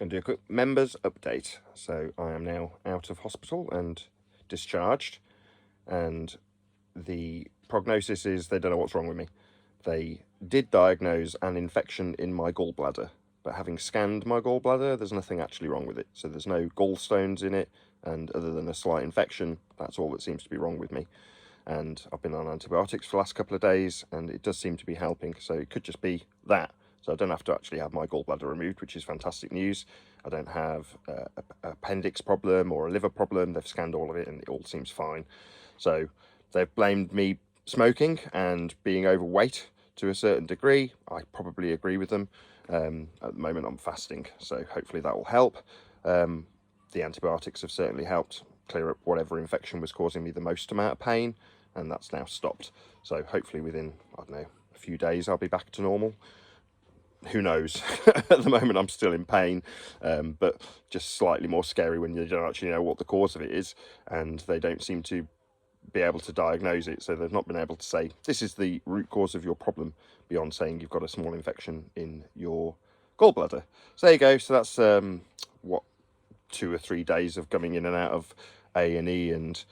Going to do a quick members update. So I am now out of hospital and discharged, and the prognosis is they don't know what's wrong with me. They did diagnose an infection in my gallbladder, but having scanned my gallbladder, there's nothing actually wrong with it. So there's no gallstones in it, and other than a slight infection, that's all that seems to be wrong with me. And I've been on antibiotics for the last couple of days, and it does seem to be helping. So it could just be that. So I don't have to actually have my gallbladder removed, which is fantastic news. I don't have an appendix problem or a liver problem. They've scanned all of it and it all seems fine. So they've blamed me smoking and being overweight to a certain degree. I probably agree with them. At the moment I'm fasting, so hopefully that will help. The antibiotics have certainly helped clear up whatever infection was causing me the most amount of pain, and that's now stopped. So hopefully within, I don't know, a few days I'll be back to normal. Who knows? At the moment I'm still in pain, but just slightly more scary when you don't actually know what the cause of it is, and they don't seem to be able to diagnose it. So they've not been able to say this is the root cause of your problem, beyond saying you've got a small infection in your gallbladder. So there you go. So that's what, 2 or 3 days of coming in and out of A&E and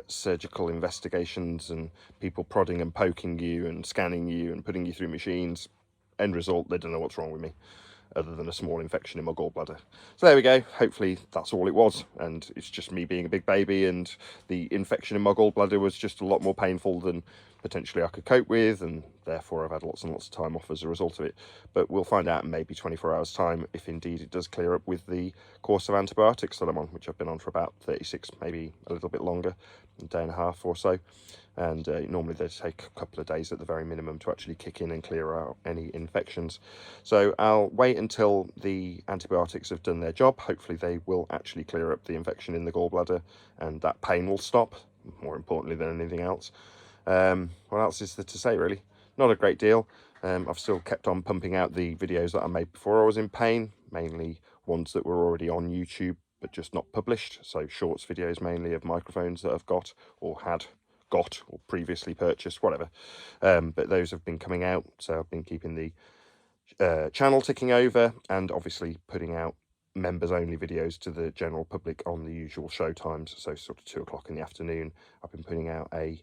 surgical investigations and people prodding and poking you and scanning you and putting you through machines. End result, they don't know what's wrong with me, other than a small infection in my gallbladder. So there we go. Hopefully that's all it was, and it's just me being a big baby, and the infection in my gallbladder was just a lot more painful than potentially I could cope with, and therefore I've had lots and lots of time off as a result of it. But we'll find out in maybe 24 hours time if indeed it does clear up with the course of antibiotics that I'm on, which I've been on for about 36, maybe a little bit longer, a day and a half or so. And normally they take a couple of days at the very minimum to actually kick in and clear out any infections. So I'll wait until the antibiotics have done their job. Hopefully they will actually clear up the infection in the gallbladder, and that pain will stop, more importantly than anything else. What else is there to say, really? Not a great deal. I've still kept on pumping out the videos that I made before I was in pain, mainly ones that were already on YouTube but just not published, so shorts videos mainly of microphones that I've got or had got or previously purchased, whatever. But those have been coming out, so I've been keeping the channel ticking over, and obviously putting out members only videos to the general public on the usual show times. So sort of 2 o'clock in the afternoon I've been putting out a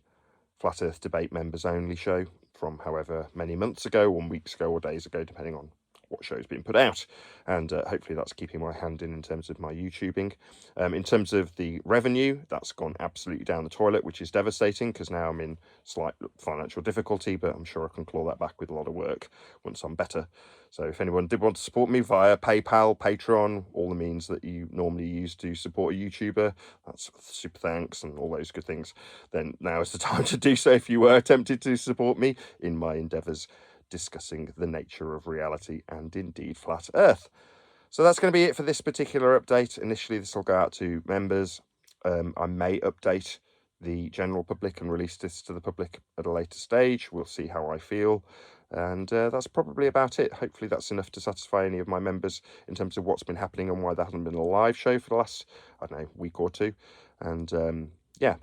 Flat Earth Debate members only show from however many months ago, 1 week ago or days ago, depending on what show's been put out, and hopefully that's keeping my hand in terms of my YouTubing. In terms of the revenue, that's gone absolutely down the toilet, which is devastating, because now I'm in slight financial difficulty, but I'm sure I can claw that back with a lot of work once I'm better. So if anyone did want to support me via PayPal, Patreon, all the means that you normally use to support a YouTuber, that's super thanks and all those good things, then now is the time to do so if you were tempted to support me in my endeavours discussing the nature of reality and indeed flat earth. So that's going to be it for this particular update. Initially this will go out to members. I may update the general public and release this to the public at a later stage. We'll see how I feel, and that's probably about it. Hopefully that's enough to satisfy any of my members in terms of what's been happening and why there hasn't been a live show for the last, I don't know, week or two. And yeah,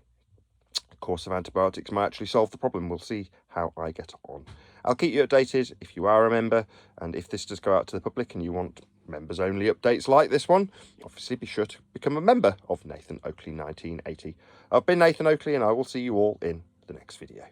course of antibiotics might actually solve the problem. We'll see how I get on. I'll keep you updated if you are a member, and if this does go out to the public and you want members only updates like this one, obviously be sure to become a member of Nathan Oakley 1980. I've been Nathan Oakley, and I will see you all in the next video.